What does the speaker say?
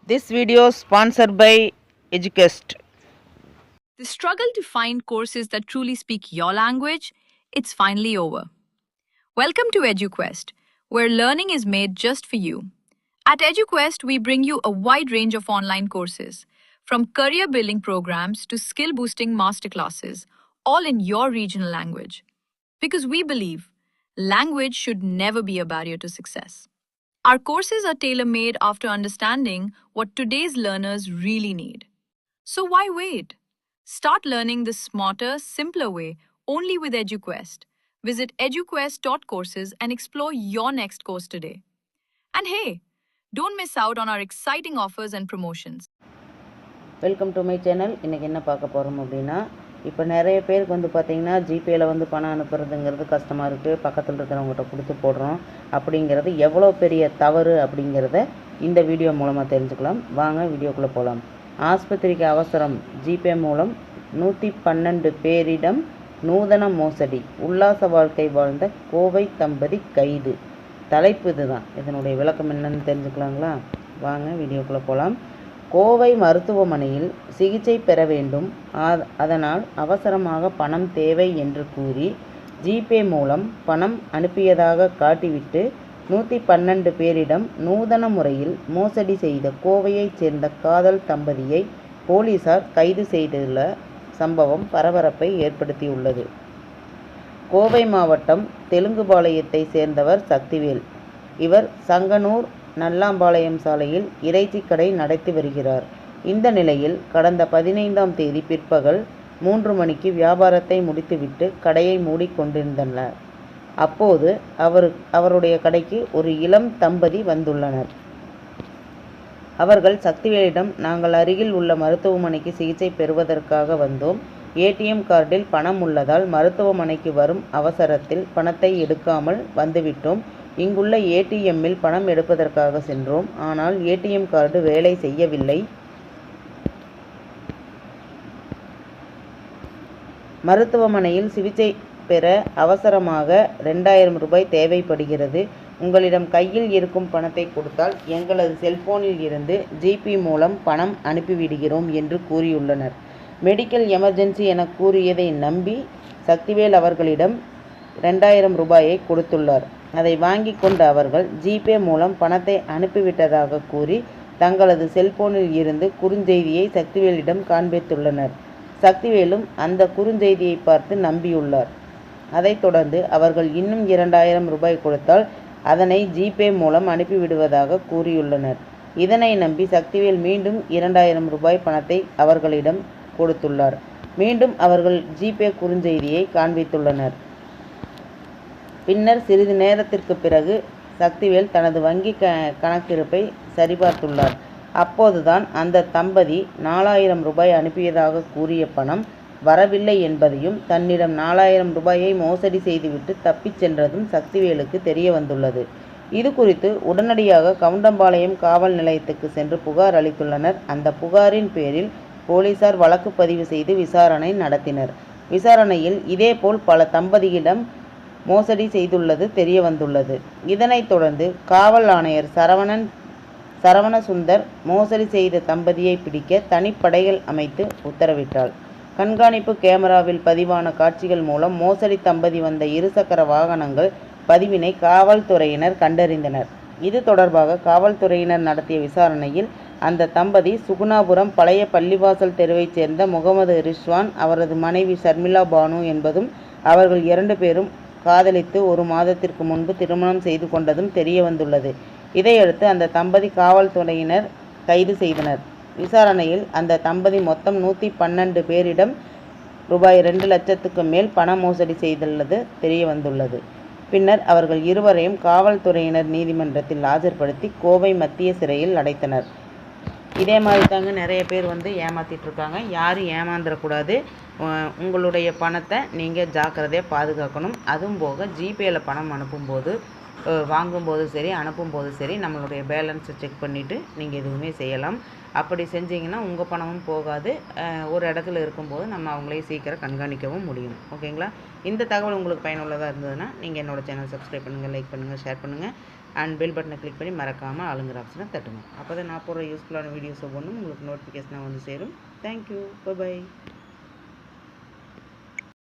This video is sponsored by Eduquest. The struggle to find courses that truly speak your language, it's finally over. Welcome to EduQuest, where learning is made just for you. At EduQuest, we bring you a wide range of online courses, from career building programs to skill boosting masterclasses, all in your regional language. Because we believe language should never be a barrier to success. Our courses are tailor made after understanding what today's learners really need. So why wait? Start learning the smarter, simpler way only with EduQuest. Visit eduquest.courses and explore your next course today. And hey, don't miss out on our exciting offers and promotions. Welcome to my channel. இன்றைக்கி என்ன பார்க்க போகிறோம் அப்படின்னா, இப்போ நிறைய பேருக்கு வந்து பார்த்திங்கன்னா ஜிபேயில் வந்து பணம் அனுப்புறதுங்கிறது கஷ்டமாக இருக்குது. பக்கத்தில் இருக்கிறவங்ககிட்ட கொடுத்து போடுறோம் அப்படிங்கிறது எவ்வளோ பெரிய தவறு அப்படிங்கிறத இந்த வீடியோ மூலமாக தெரிஞ்சுக்கலாம். வாங்க வீடியோக்குள்ளே போகலாம். ஆஸ்பத்திரிக்கு அவசரம், ஜிபே மூலம் 112 பேரிடம் நூதன மோசடி, உல்லாச வாழ்க்கை வாழ்ந்த கோவை தம்பதி கைது. தலைப்பு இதுதான். இதனுடைய விளக்கம் என்னன்னு தெரிஞ்சுக்கலாங்களா? வாங்க வீடியோக்குள்ளே போகலாம். கோவை மருத்துவமனையில் சிகிச்சை பெற வேண்டும், அதனால் அவசரமாக பணம் தேவை என்று கூறி ஜிபே மூலம் பணம் அனுப்பியதாக காட்டிவிட்டு 112 பேரிடம் நூதன முறையில் மோசடி செய்த கோவையைச் சேர்ந்த காதல் தம்பதியை போலீசார் கைது செய்துள்ள சம்பவம் பரபரப்பை ஏற்படுத்தியுள்ளது. கோவை மாவட்டம் தெலுங்குபாளையத்தை சேர்ந்தவர் சக்திவேல். இவர் சங்கனூர் நல்லாம்பாளையம் சாலையில் இறைச்சி கடை நடத்தி வருகிறார். இந்த நிலையில் கடந்த 15ஆம் தேதி பிற்பகல் 3 மணிக்கு வியாபாரத்தை முடித்துவிட்டு கடையை மூடிக்கொண்டிருந்தனர். அப்போது அவருடைய கடைக்கு ஒரு இளம் தம்பதி வந்துள்ளனர். அவர்கள் சக்திவேலிடம், நாங்கள் அருகில் உள்ள மருத்துவமனைக்கு சிகிச்சை பெறுவதற்காக வந்தோம். ஏடிஎம் கார்டில் பணம் உள்ளதால் மருத்துவமனைக்கு வரும் அவசரத்தில் பணத்தை எடுக்காமல் வந்துவிட்டோம். இங்குள்ள ஏடிஎம்மில் பணம் எடுப்பதற்காக சென்றோம். ஆனால் ஏடிஎம் கார்டு வேலை செய்யவில்லை. மருத்துவமனையில் சிகிச்சை பெற அவசரமாக 2000 ரூபாய் தேவைப்படுகிறது. உங்களிடம் கையில் இருக்கும் பணத்தை கொடுத்தால் எங்களது செல்போனில் இருந்து ஜிபே மூலம் பணம் அனுப்பிவிடுகிறோம் என்று கூறியுள்ளனர். மெடிக்கல் எமர்ஜென்சி என கூறியதை நம்பி சக்திவேல் அவர்களிடம் 2000 ரூபாயை கொடுத்துள்ளார். அதை வாங்கி கொண்ட அவர்கள் ஜிபே மூலம் பணத்தை அனுப்பிவிட்டதாக கூறி தங்களது செல்போனில் இருந்து குறுஞ்செய்தியை சக்திவேலிடம் காண்பித்துள்ளனர். சக்திவேலும் அந்த குறுஞ்செய்தியை பார்த்து நம்பியுள்ளார். அதைத் தொடர்ந்து அவர்கள் இன்னும் 2000 ரூபாய் கொடுத்தால் அதனை ஜிபே மூலம் அனுப்பிவிடுவதாக கூறியுள்ளனர். இதனை நம்பி சக்திவேல் மீண்டும் 2000 ரூபாய் பணத்தை அவர்களிடம் கொடுத்துள்ளார். மீண்டும் அவர்கள் ஜிபே குறுஞ்செய்தியை காண்பித்துள்ளனர். பின்னர் சிறிது நேரத்திற்கு பிறகு சக்திவேல் தனது வங்கி கணக்கிருப்பை சரிபார்த்துள்ளார். அப்போதுதான் அந்த தம்பதி 4000 ரூபாய் அனுப்பியதாக கூறிய பணம் வரவில்லை என்பதையும் தன்னிடம் 4000 ரூபாயை மோசடி செய்துவிட்டு தப்பிச் சென்றதும் சக்திவேலுக்கு தெரிய வந்துள்ளது. இது குறித்து உடனடியாக கவுண்டம்பாளையம் காவல் நிலையத்துக்கு சென்று புகார் அளித்துள்ளனர். அந்த புகாரின் பேரில் போலீசார் வழக்கு பதிவு செய்து விசாரணை நடத்தினர். விசாரணையில் இதேபோல் பல தம்பதியிடம் மோசடி செய்துள்ளது தெரிய வந்துள்ளது. இதனைத் தொடர்ந்து காவல் ஆணையர் சரவணசுந்தர் மோசடி செய்த தம்பதியை பிடிக்க தனிப்படைகள் அமைத்து உத்தரவிட்டார். கண்காணிப்பு கேமராவில் பதிவான காட்சிகள் மூலம் மோசடி தம்பதி வந்த இருசக்கர வாகனங்கள் பதிவினை காவல்துறையினர் கண்டறிந்தனர். இது தொடர்பாக காவல்துறையினர் நடத்திய விசாரணையில் அந்த தம்பதி சுகுணாபுரம் பழைய பள்ளிவாசல் தெருவைச் சேர்ந்த முகமது ரிஸ்வான், அவரது மனைவி ஷர்மிளா பானு என்பதும் அவர்கள் 2 பேரும் காதலித்து 1 மாதத்திற்கு முன்பு திருமணம் செய்து கொண்டதும் தெரிய வந்துள்ளது. இதையடுத்து அந்த தம்பதி காவல்துறையினர் கைது செய்தனர். விசாரணையில் அந்த தம்பதி மொத்தம் 112 பேரிடம் ரூபாய் 2 லட்சத்துக்கு மேல் பண மோசடி செய்துள்ளது தெரிய வந்துள்ளது. பின்னர் அவர்கள் இருவரையும் காவல்துறையினர் நீதிமன்றத்தில் ஆஜர்படுத்தி கோவை மத்திய சிறையில் அடைத்தனர். இதே மாதிரி தாங்க நிறைய பேர் வந்து ஏமாற்றிட்டு இருக்காங்க. யாரும் ஏமாந்துடக்கூடாது. உங்களுடைய பணத்தை நீங்கள் ஜாக்கிரதையாக பாதுகாக்கணும். அதுவும் போக ஜிபேயில் பணம் அனுப்பும்போது, வாங்கும்போது சரி, அனுப்பும்போது சரி, நம்மளுடைய பேலன்ஸை செக் பண்ணிவிட்டு நீங்கள் எதுவுமே செய்யலாம். அப்படி செஞ்சிங்கன்னா உங்கள் பணமும் போகாது. ஒரு இடத்துல இருக்கும்போது நம்ம அவங்களையும் சீக்கிரம் கண்காணிக்கவும் முடியும். ஓகேங்களா? இந்த தகவல் உங்களுக்கு பயனுள்ளதாக இருந்ததுன்னா நீங்கள் என்னோடய சேனல் சப்ஸ்கிரைப் பண்ணுங்கள், லைக் பண்ணுங்கள், ஷேர் பண்ணுங்கள். அண்ட் பெல் பட்டனை கிளிக் பண்ணி மறக்காமல் ஆளுங்கிற ஆப்ஷனை தட்டுங்க. அப்போ தான் நான் போடுற யூஸ்ஃபுல்லான வீடியோஸ் ஒவ்வொன்றும் உங்களுக்கு நோட்டிஃபிகேஷனாக வந்து சேரும். தேங்க்யூ. பை.